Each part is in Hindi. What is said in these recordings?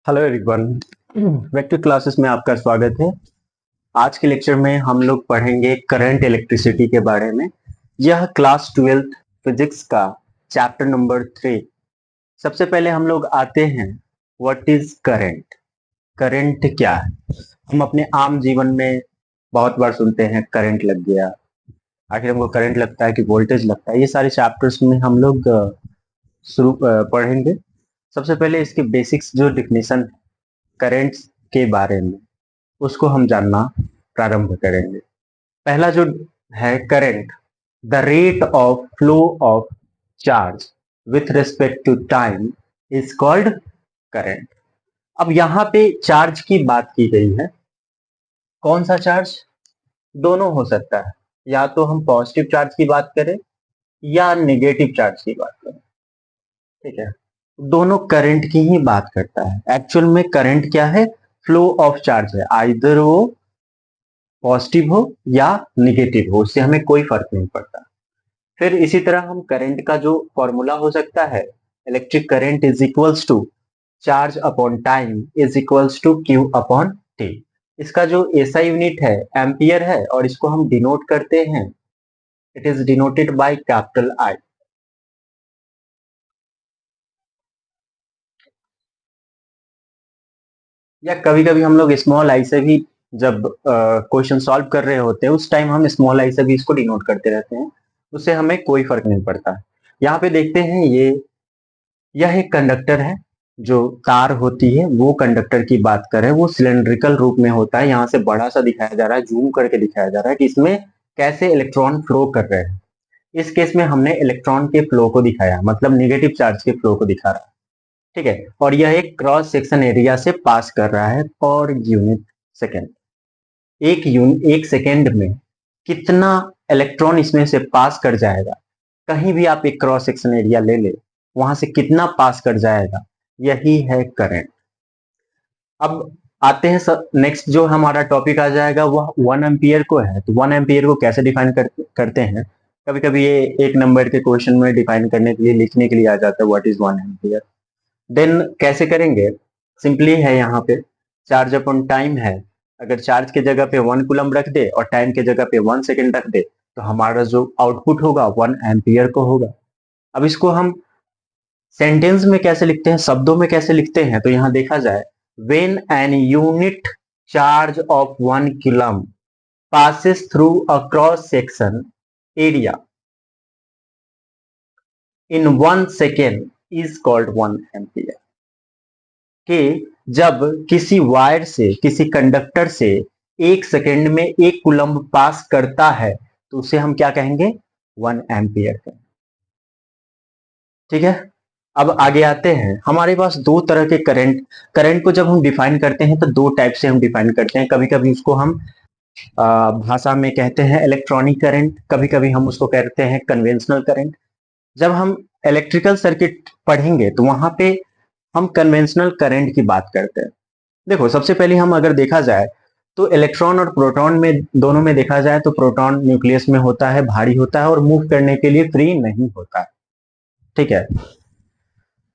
Hello everyone. वेक्टर क्लासेस में आपका स्वागत है। आज के लेक्चर में हम लोग पढ़ेंगे करंट इलेक्ट्रिसिटी के बारे में। यह क्लास 12th फिजिक्स का चैप्टर नंबर 3। सबसे पहले हम लोग आते हैं व्हाट इज करंट। करंट क्या है? हम अपने आम जीवन में बहुत बार सुनते हैं करंट लग गया। आखिर हमको करंट लगता है कि वोल्टेज लगता है? ये सारे चैप्टर्स में हम लोग शुरू पढ़ेंगे। सबसे पहले इसके बेसिक्स जो डिफिनेशन करंट्स के बारे में उसको हम जानना प्रारंभ करेंगे। पहला जो है current, the rate of flow of charge with respect to time is called current. अब यहाँ पे चार्ज की बात की गई है। कौन सा चार्ज? दोनों हो सकता है, या तो हम पॉजिटिव चार्ज की बात करें या नेगेटिव चार्ज की बात करें। ठीक है, दोनों करंट की ही बात करता है। एक्चुअल में करंट क्या है? फ्लो ऑफ चार्ज है, आइदर वो पॉजिटिव हो या निगेटिव हो, उससे हमें कोई फर्क नहीं पड़ता। फिर इसी तरह हम करंट का जो फॉर्मूला हो सकता है, electric current is equals to charge upon time is equals to Q upon T. इसका जो एसआई यूनिट है एम्पियर है, और इसको हम डिनोट करते हैं, it is denoted by capital I. या कभी कभी हम लोग स्मॉल आई से भी, जब क्वेश्चन सॉल्व कर रहे होते हैं उस टाइम हम स्मॉल आई से भी इसको डिनोट करते रहते हैं। उससे हमें कोई फर्क नहीं पड़ता। यहाँ पे देखते हैं, यह एक कंडक्टर है। जो तार होती है वो कंडक्टर की बात करें, वो सिलेंड्रिकल रूप में होता है। यहाँ से बड़ा सा दिखाया जा रहा है, जूम करके दिखाया जा रहा है कि इसमें कैसे इलेक्ट्रॉन फ्लो कर रहे हैं। इस केस में हमने इलेक्ट्रॉन के फ्लो को दिखाया, मतलब निगेटिव चार्ज के फ्लो को दिखा रहा है। ठीक है, और यह एक क्रॉस सेक्शन एरिया से पास कर रहा है पर यूनिट सेकेंड। एक सेकेंड में कितना इलेक्ट्रॉन इसमें से पास कर जाएगा? कहीं भी आप एक क्रॉस सेक्शन एरिया ले ले, वहां से कितना पास कर जाएगा, यही है करंट। अब आते हैं नेक्स्ट जो हमारा टॉपिक आ जाएगा वह 1 एम्पियर को है। तो 1 एम्पियर को कैसे डिफाइन करते हैं? कभी कभी ये एक नंबर के क्वेश्चन में डिफाइन करने के लिए, लिखने के लिए आ जाता है व्हाट इज 1 एम्पियर। देन कैसे करेंगे? सिंपली है, यहाँ पे चार्ज अपॉन टाइम है। अगर चार्ज के जगह पे 1 कूलम रख दे और टाइम के जगह पे 1 सेकेंड रख दे, तो हमारा जो आउटपुट होगा 1 एम्पियर को होगा। अब इसको हम सेंटेंस में कैसे लिखते हैं, शब्दों में कैसे लिखते हैं? तो यहां देखा जाए, when an unit charge of 1 coulomb passes through a cross section area in 1 second is called 1 ampere. कि जब किसी वायर से, किसी कंडक्टर से 1 सेकेंड में 1 कूलम पास करता है, तो उसे हम क्या कहेंगे? 1 एम्पियर कहेंगे। ठीक है, अब आगे आते हैं। हमारे पास दो तरह के करंट, करंट को जब हम डिफाइन करते हैं तो दो टाइप से हम डिफाइन करते हैं। कभी कभी उसको हम भाषा में कहते हैं इलेक्ट्रॉनिक करंट, कभी कभी हम उसको कहते हैं कन्वेंशनल करंट। जब हम इलेक्ट्रिकल सर्किट पढ़ेंगे तो वहां पे हम कन्वेंशनल करंट की बात करते हैं। देखो, सबसे पहले हम अगर देखा जाए तो इलेक्ट्रॉन और प्रोटॉन में, दोनों में देखा जाए तो प्रोटॉन न्यूक्लियस में होता है, भारी होता है और मूव करने के लिए फ्री नहीं होता है। ठीक है,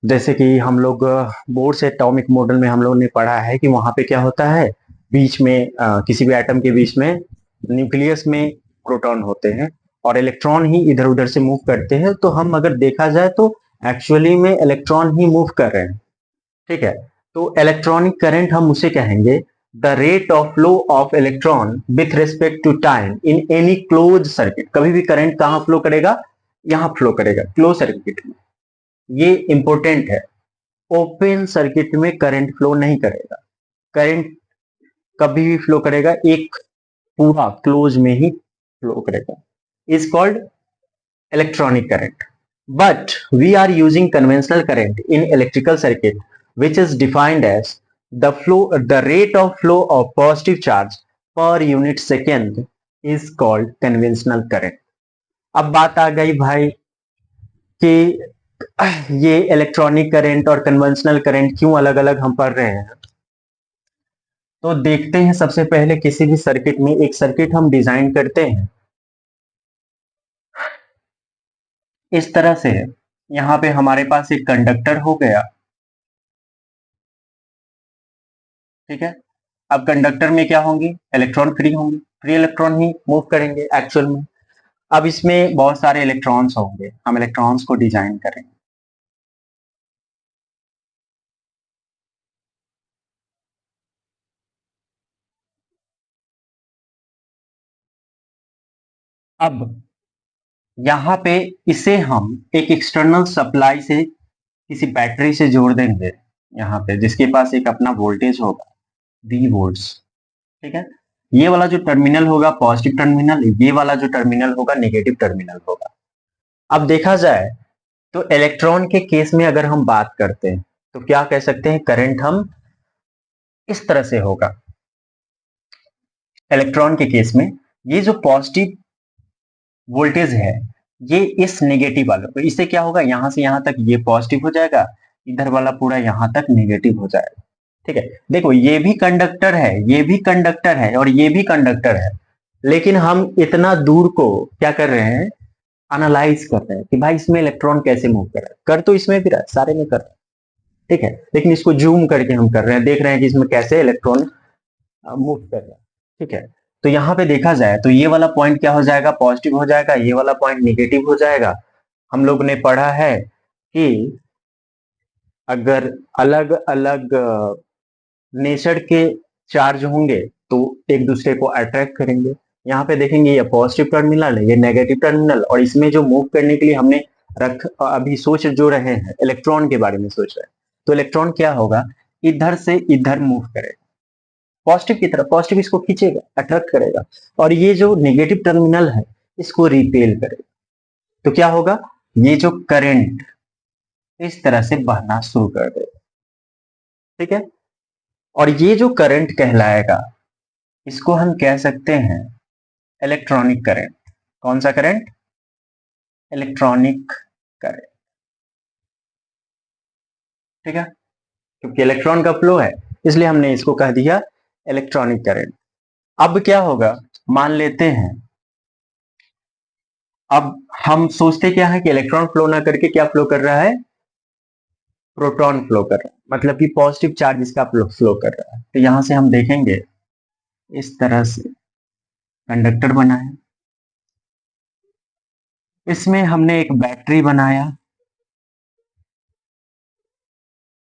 जैसे कि हम लोग बोर्ड से एटॉमिक मॉडल में हम लोगों ने पढ़ा है कि वहां पे क्या होता है, बीच में किसी भी एटम के बीच में न्यूक्लियस में प्रोटॉन होते हैं और इलेक्ट्रॉन ही इधर उधर से मूव करते हैं। तो हम अगर देखा जाए तो एक्चुअली में इलेक्ट्रॉन ही मूव कर रहे हैं। ठीक है, तो इलेक्ट्रॉनिक करंट हम उसे कहेंगे the rate of flow of electron with respect to time in any close circuit. कभी भी करंट कहां फ्लो करेगा? यहां फ्लो करेगा, क्लोज सर्किट में। ये इंपॉर्टेंट है। ओपन सर्किट में करंट फ्लो नहीं करेगा। करंट कभी भी फ्लो करेगा एक पूरा क्लोज में ही फ्लो करेगा, is called electronic current. But we are using conventional current in electrical circuit, which is defined as the rate of flow of positive charge per unit second is called conventional current. अब बात आ गई भाई कि ये इलेक्ट्रॉनिक करंट और कन्वेंशनल करंट क्यों अलग अलग हम पढ़ रहे हैं। तो देखते हैं, सबसे पहले किसी भी सर्किट में एक सर्किट हम डिजाइन करते हैं इस तरह से है। यहाँ पे हमारे पास एक कंडक्टर हो गया, ठीक है। अब कंडक्टर में क्या होंगे, इलेक्ट्रॉन फ्री होंगे, फ्री इलेक्ट्रॉन ही मूव करेंगे एक्चुअल में। अब इसमें बहुत सारे इलेक्ट्रॉन्स होंगे, हम इलेक्ट्रॉन्स को डिजाइन करेंगे। अब यहाँ पे इसे हम एक एक्सटर्नल सप्लाई से किसी बैटरी से जोड़ देंगे यहाँ पे, जिसके पास एक अपना वोल्टेज होगा V वोल्ट्स। ठीक है। ये वाला जो टर्मिनल होगा पॉजिटिव टर्मिनल, ये वाला जो टर्मिनल होगा नेगेटिव टर्मिनल होगा। अब देखा जाए तो इलेक्ट्रॉन के केस में अगर हम बात करते हैं तो क्या कह सकते हैं, करंट हम इस तरह से होगा। इलेक्ट्रॉन के केस में ये जो पॉजिटिव वोल्टेज है ये इस नेगेटिव वाले, तो इससे क्या होगा, यहां से यहां तक ये पॉजिटिव हो जाएगा, इधर वाला पूरा यहां तक नेगेटिव हो जाएगा। ठीक है। देखो ये भी कंडक्टर है, ये भी कंडक्टर है और ये भी कंडक्टर है, लेकिन हम इतना दूर को क्या कर रहे हैं, एनालाइज कर रहे हैं कि भाई इसमें इलेक्ट्रॉन कैसे मूव कर रहा है। कर तो इसमें भी रहा है, सारे में कर रहा है। ठीक है। लेकिन इसको जूम करके हम कर रहे हैं, देख रहे हैं कि इसमें कैसे इलेक्ट्रॉन मूव कर रहा है। ठीक है। तो यहाँ पे देखा जाए तो ये वाला पॉइंट क्या हो जाएगा, पॉजिटिव हो जाएगा, ये वाला पॉइंट निगेटिव हो जाएगा। हम लोग ने पढ़ा है कि अगर अलग अलग नेचर के चार्ज होंगे तो एक दूसरे को अट्रैक्ट करेंगे। यहाँ पे देखेंगे ये पॉजिटिव टर्मिनल है, ये नेगेटिव टर्मिनल, और इसमें जो मूव करने के लिए हमने अभी सोच जो रहे हैं इलेक्ट्रॉन के बारे में सोच रहे हैं, तो इलेक्ट्रॉन क्या होगा, इधर से इधर मूव करेगा, पॉजिटिव की तरफ, पॉजिटिव इसको खींचेगा, अट्रैक्ट करेगा, और ये जो नेगेटिव टर्मिनल है इसको रिपेल करेगा। तो क्या होगा, ये जो करंट इस तरह से बहना शुरू कर देगा। ठीक है। और ये जो करंट कहलाएगा इसको हम कह सकते हैं इलेक्ट्रॉनिक करंट। कौन सा करंट, इलेक्ट्रॉनिक करंट। ठीक है। क्योंकि इलेक्ट्रॉन का फ्लो है इसलिए हमने इसको कह दिया इलेक्ट्रॉनिक करंट। अब क्या होगा, मान लेते हैं, अब हम सोचते क्या है कि इलेक्ट्रॉन फ्लो ना करके क्या फ्लो कर रहा है, प्रोटॉन फ्लो कर रहा है, मतलब कि पॉजिटिव चार्ज इसका फ्लो कर रहा है। तो यहां से हम देखेंगे इस तरह से कंडक्टर बना है, इसमें हमने एक बैटरी बनाया,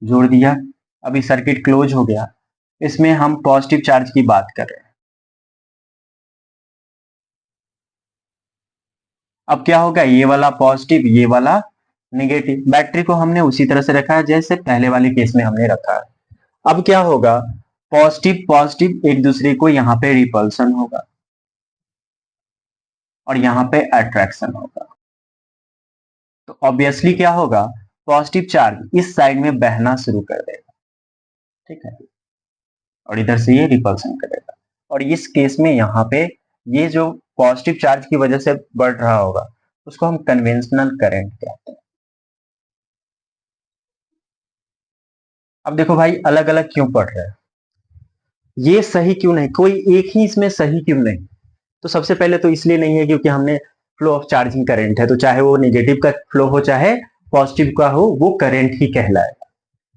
जोड़ दिया, अभी सर्किट क्लोज हो गया। इसमें हम पॉजिटिव चार्ज की बात कर रहे हैं। अब क्या होगा, ये वाला पॉजिटिव, ये वाला नेगेटिव, बैटरी को हमने उसी तरह से रखा है जैसे पहले वाले केस में हमने रखा है। अब क्या होगा, पॉजिटिव पॉजिटिव एक दूसरे को यहाँ पे रिपल्सन होगा और यहाँ पे अट्रैक्शन होगा। तो ऑब्वियसली क्या होगा, पॉजिटिव चार्ज इस साइड में बहना शुरू कर देगा। ठीक है। और इधर से ये रिपल्सन करेगा, और इस केस में यहाँ पे ये जो पॉजिटिव चार्ज की वजह से बढ़ रहा होगा उसको हम कन्वेंशनल करंट कहते हैं। अब देखो भाई अलग अलग क्यों पढ़ रहे हैं, ये सही क्यों नहीं, कोई एक ही इसमें सही क्यों नहीं। तो सबसे पहले तो इसलिए नहीं है क्योंकि हमने फ्लो ऑफ चार्जिंग करंट है, तो चाहे वो नेगेटिव का फ्लो हो चाहे पॉजिटिव का हो वो करंट ही कहलाएगा।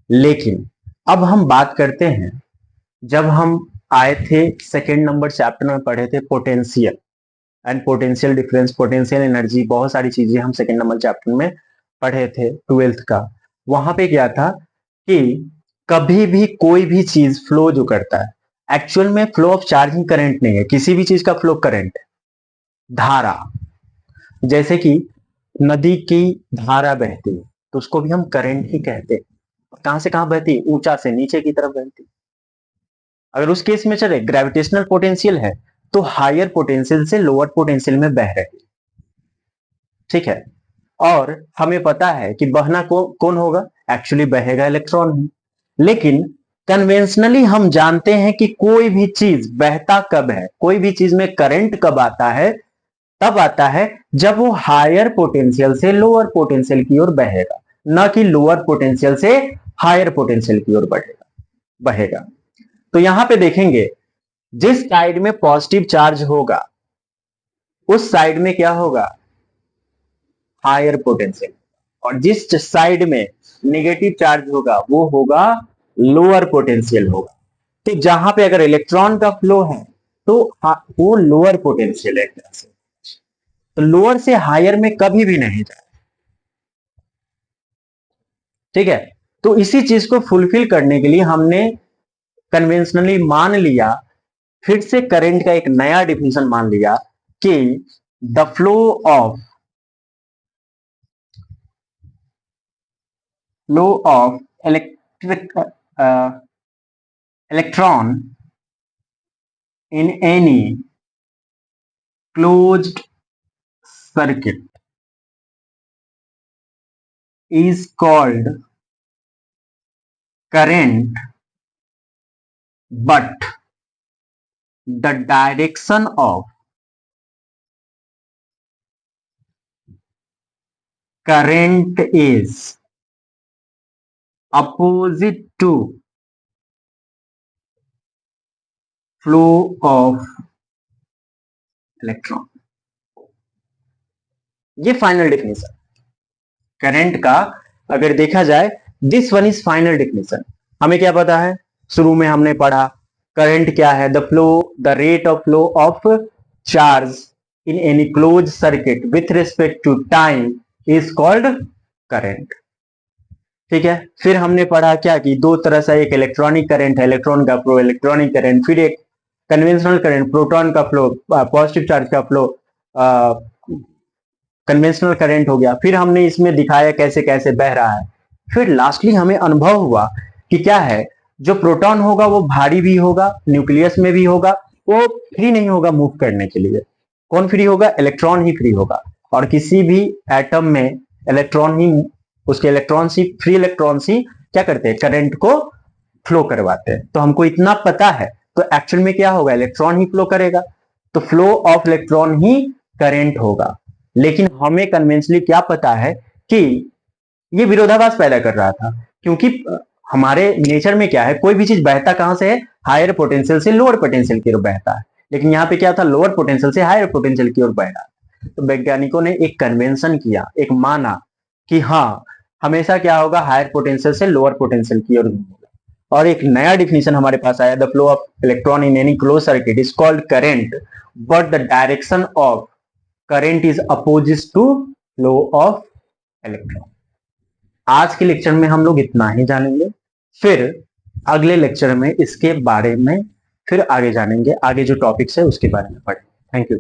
लेकिन अब हम बात करते हैं, जब हम आए थे सेकेंड नंबर चैप्टर में पढ़े थे potential and potential difference, potential energy, बहुत सारी चीजें हम सेकेंड नंबर चैप्टर में पढ़े थे ट्वेल्थ का। वहां पे क्या था कि कभी भी कोई भी चीज फ्लो जो करता है, एक्चुअल में फ्लो ऑफ चार्जिंग करंट नहीं है, किसी भी चीज का फ्लो करंट है, धारा। जैसे कि नदी की धारा बहती है तो उसको भी हम करंट ही कहते हैं। कहां से कहां बहती है, ऊंचा से नीचे की तरफ बहती है। अगर उस केस में चले ग्रेविटेशनल पोटेंशियल है तो हायर पोटेंशियल से लोअर पोटेंशियल में बह रही है। ठीक है। और हमें पता है कि बहना कौन होगा, एक्चुअली बहेगा इलेक्ट्रॉन ही। लेकिन कन्वेंशनली हम जानते हैं कि कोई भी चीज बहता कब है, कोई भी चीज में करंट कब आता है, तब आता है जब वो हायर पोटेंशियल से लोअर पोटेंशियल की ओर बहेगा, ना कि लोअर पोटेंशियल से हायर पोटेंशियल की ओर बहेगा। तो यहां पे देखेंगे जिस साइड में पॉजिटिव चार्ज होगा उस साइड में क्या होगा, हायर पोटेंशियल, और जिस साइड में नेगेटिव चार्ज होगा वो होगा लोअर पोटेंशियल होगा। तो जहां पे अगर इलेक्ट्रॉन का फ्लो है तो वो लोअर पोटेंशियल है एक तरह से, तो लोअर से हायर में कभी भी नहीं जाए। ठीक है, तो इसी चीज को फुलफिल करने के लिए हमने कन्वेंशनली मान लिया, फिर से करंट का एक नया डिफिनेशन मान लिया कि the flow of electric electron in any closed circuit is called current, but the direction of current is opposite to flow of electron। ये फाइनल डेफिनेशन करंट का अगर देखा जाए, this one is final definition. हमें क्या पता है, शुरू में हमने पढ़ा करंट क्या है, the rate of flow of charge in any close circuit with respect to time is called current. ठीक है, फिर हमने पढ़ा क्या कि दो तरह से, एक इलेक्ट्रॉनिक करंट है, इलेक्ट्रॉन का फ्लो इलेक्ट्रॉनिक करंट, फिर एक कन्वेंशनल करंट, प्रोटॉन का फ्लो, पॉजिटिव चार्ज का फ्लो कन्वेंशनल करंट हो गया। फिर हमने इसमें दिखाया कैसे कैसे बह रहा है। फिर लास्टली हमें अनुभव हुआ कि क्या है, जो प्रोटॉन होगा वो भारी भी होगा, न्यूक्लियस में भी होगा, वो फ्री नहीं होगा मूव करने के लिए। कौन फ्री होगा, इलेक्ट्रॉन ही फ्री होगा। और किसी भी एटम में इलेक्ट्रॉन ही, उसके इलेक्ट्रॉन ही, फ्री इलेक्ट्रॉन ही क्या करते हैं, करंट को फ्लो करवाते हैं। तो हमको इतना पता है, तो एक्चुअल में क्या होगा, इलेक्ट्रॉन ही फ्लो करेगा, तो flow of electron he current होगा। लेकिन हमें कन्वेंशनली क्या पता है कि ये विरोधाभास पैदा कर रहा था, क्योंकि हमारे नेचर में क्या है, कोई भी चीज बहता कहां से है, हायर पोटेंशियल से लोअर पोटेंशियल की ओर बहता है। लेकिन यहाँ पे क्या था, लोअर पोटेंशियल से हायर पोटेंशियल की ओर बह रहा। तो वैज्ञानिकों ने एक कन्वेंशन किया, एक माना कि हाँ, हमेशा क्या होगा, हायर पोटेंशियल से लोअर पोटेंशियल की ओर होगा। और एक नया डिफिनेशन हमारे पास आया, the flow of electron in any close circuit is called current, but the direction of current is opposite to flow of electron. आज के लेक्चर में हम लोग इतना ही जानेंगे, फिर अगले लेक्चर में इसके बारे में फिर आगे जानेंगे, आगे जो टॉपिक्स है उसके बारे में पढ़ेंगे। Thank you.